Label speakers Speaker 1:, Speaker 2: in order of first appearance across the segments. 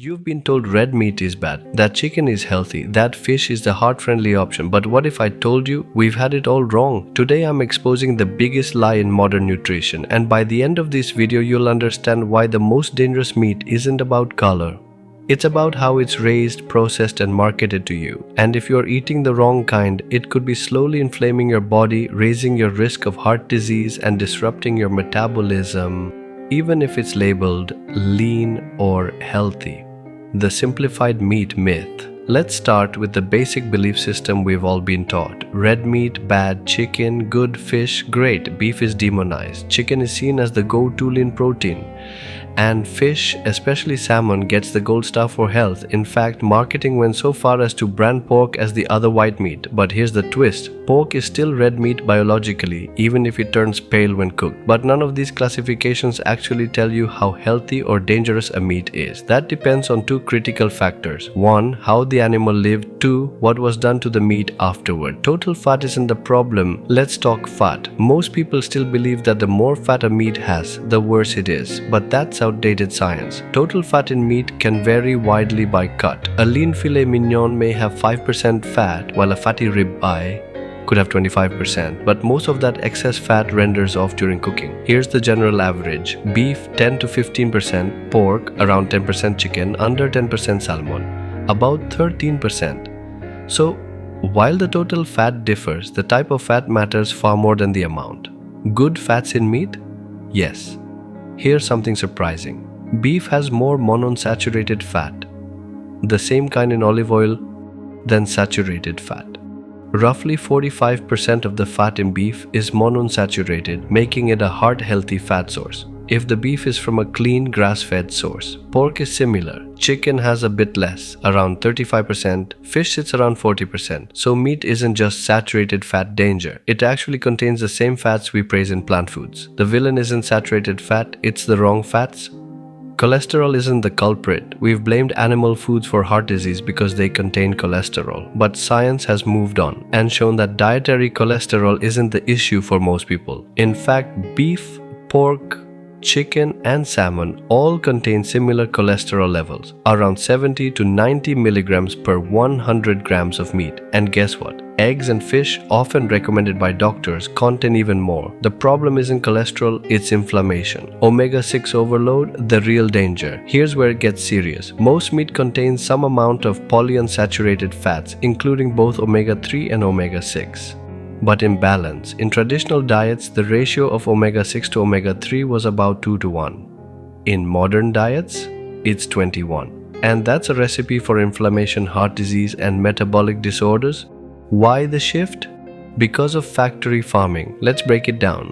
Speaker 1: You've been told red meat is bad, that chicken is healthy, that fish is the heart-friendly option. But what if I told you we've had it all wrong? Today I'm exposing the biggest lie in modern nutrition, and by the end of this video you'll understand why the most dangerous meat isn't about color. It's about how it's raised, processed and marketed to you. And if you're eating the wrong kind, it could be slowly inflaming your body, raising your risk of heart disease and disrupting your metabolism, even if it's labeled lean or healthy. The simplified meat myth. Let's start with the basic belief system we've all been taught. Red meat, bad; chicken, good; fish, great; beef is demonized. Chicken is seen as the go-to lean protein. And fish, especially salmon, gets the gold star for health. In fact, marketing went so far as to brand pork as the other white meat. But here's the twist. Pork is still red meat biologically, even if it turns pale when cooked. But none of these classifications actually tell you how healthy or dangerous a meat is. That depends on two critical factors. One, how the animal lived. Two, what was done to the meat afterward. Total fat isn't the problem. Let's talk fat. Most people still believe that the more fat a meat has, the worse it is. But that's outdated science. Total fat in meat can vary widely by cut. A lean filet mignon may have 5% fat, while a fatty ribeye could have 25%, but most of that excess fat renders off during cooking. Here's the general average. Beef 10 to 15%, pork around 10%, chicken under 10%, salmon about 13%. So while the total fat differs, the type of fat matters far more than the amount. Good fats in meat? Yes. Here's something surprising. Beef has more monounsaturated fat, the same kind in olive oil, than saturated fat. Roughly 45% of the fat in beef is monounsaturated, making it a heart-healthy fat source. If the beef is from a clean, grass-fed source. Pork is similar. Chicken has a bit less, around 35%. Fish sits around 40%. So meat isn't just saturated fat danger. It actually contains the same fats we praise in plant foods. The villain isn't saturated fat, it's the wrong fats. Cholesterol isn't the culprit. We've blamed animal foods for heart disease because they contain cholesterol. But science has moved on and shown that dietary cholesterol isn't the issue for most people. In fact, beef, pork, chicken and salmon all contain similar cholesterol levels, around 70 to 90 milligrams per 100 grams of meat. And guess what? Eggs and fish, often recommended by doctors, contain even more. The problem isn't cholesterol, it's inflammation. Omega-6 overload, the real danger. Here's where it gets serious. Most meat contains some amount of polyunsaturated fats, including both omega-3 and omega-6. But in balance. In traditional diets, the ratio of omega-6 to omega-3 was about 2 to 1. In modern diets, it's 21. And that's a recipe for inflammation, heart disease, and metabolic disorders. Why the shift? Because of factory farming. Let's break it down.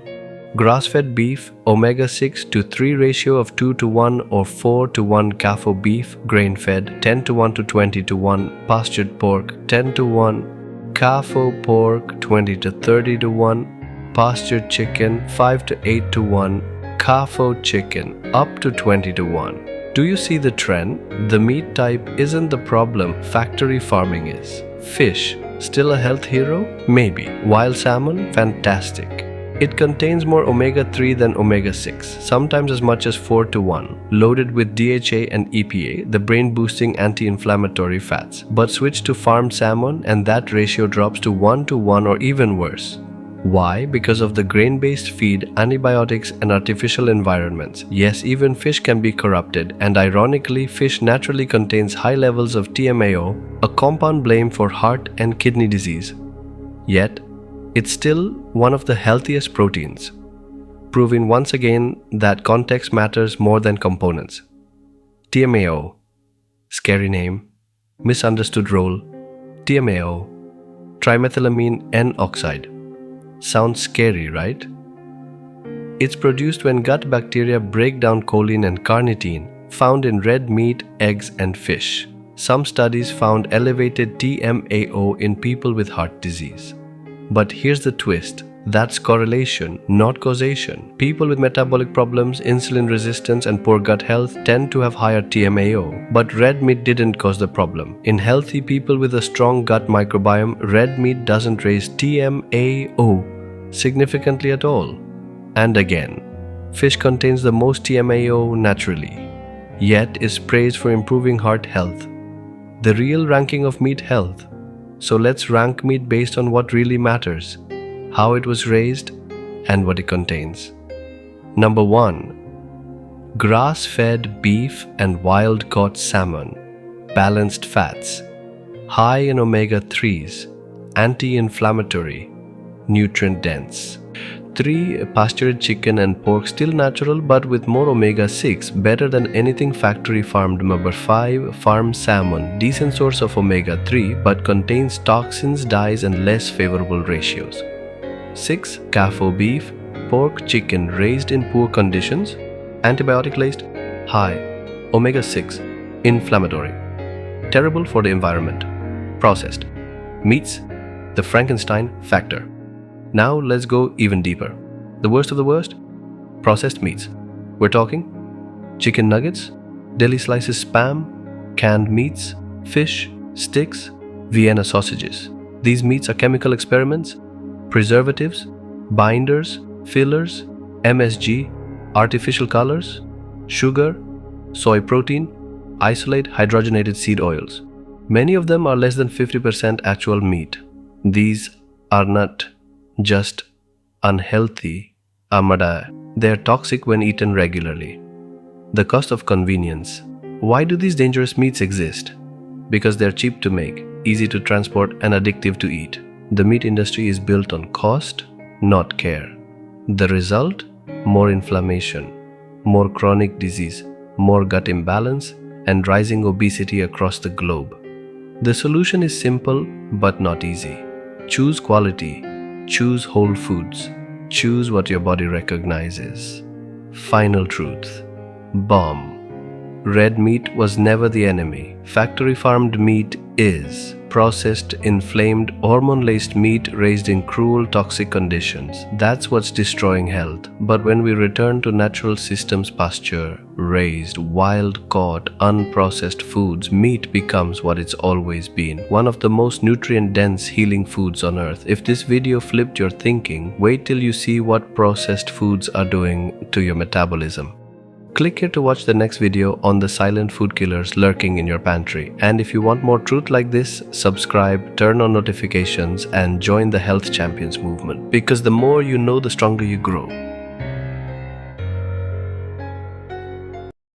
Speaker 1: Grass-fed beef, omega-6 to 3 ratio of 2 to 1 or 4 to 1 CAFO beef, grain-fed, 10 to 1 to 20 to 1, pastured pork, 10 to 1, CAFO pork 20 to 30 to 1, pastured chicken 5 to 8 to 1, CAFO chicken up to 20 to 1. Do you see the trend? The meat type isn't the problem, factory farming is. Fish, still a health hero? Maybe. Wild salmon? Fantastic. It contains more omega-3 than omega-6, sometimes as much as 4 to 1, loaded with DHA and EPA, the brain-boosting anti-inflammatory fats. But switch to farmed salmon and that ratio drops to 1 to 1 or even worse. Why? Because of the grain-based feed, antibiotics and artificial environments. Yes, even fish can be corrupted, and ironically, fish naturally contains high levels of TMAO, a compound blamed for heart and kidney disease. Yet, it's still one of the healthiest proteins, proving once again that context matters more than components. TMAO, scary name, misunderstood role. TMAO, trimethylamine N-oxide. Sounds scary, right? It's produced when gut bacteria break down choline and carnitine, found in red meat, eggs, and fish. Some studies found elevated TMAO in people with heart disease. But here's the twist. That's correlation, not causation. People with metabolic problems, insulin resistance, and poor gut health tend to have higher TMAO. But red meat didn't cause the problem. In healthy people with a strong gut microbiome, red meat doesn't raise TMAO significantly at all. And again, fish contains the most TMAO naturally. yet is praised for improving heart health. The real ranking of meat health. So let's rank meat based on what really matters, how it was raised, and what it contains. Number 1. Grass-fed beef and wild-caught salmon. Balanced fats. High in omega-3s. Anti-inflammatory. Nutrient-dense. 3. Pastured chicken and pork, still natural but with more omega-6, better than anything factory farmed. Number 5. Farm salmon, decent source of omega-3 but contains toxins, dyes and less favorable ratios. 6. CAFO beef, pork, chicken raised in poor conditions, antibiotic-laced, high, omega-6, inflammatory, terrible for the environment. Processed meats, the Frankenstein factor. Now let's go even deeper. The worst of the worst? Processed meats. We're talking chicken nuggets, deli slices spam, canned meats, fish, sticks, Vienna sausages. These meats are chemical experiments, preservatives, binders, fillers, MSG, artificial colors, sugar, soy protein, isolate hydrogenated seed oils. Many of them are less than 50% actual meat. These are not just unhealthy, they are toxic when eaten regularly. The cost of convenience. Why do these dangerous meats exist? Because they're cheap to make, easy to transport, and addictive to eat. The meat industry is built on cost, not care. The result? More inflammation, more chronic disease, more gut imbalance, and rising obesity across the globe. The solution is simple but not easy. Choose quality. Choose whole foods. Choose what your body recognizes. Final truth. Bomb. Red meat was never the enemy. Factory farmed meat is. Processed, inflamed, hormone-laced meat raised in cruel, toxic conditions. That's what's destroying health. But when we return to natural systems, pasture-raised, wild-caught, unprocessed foods, meat becomes what it's always been. One of the most nutrient-dense, healing foods on earth. If this video flipped your thinking, wait till you see what processed foods are doing to your metabolism. Click here to watch the next video on the silent food killers lurking in your pantry. And if you want more truth like this, subscribe, turn on notifications, and join the Health Champions movement. Because the more you know, the stronger you grow.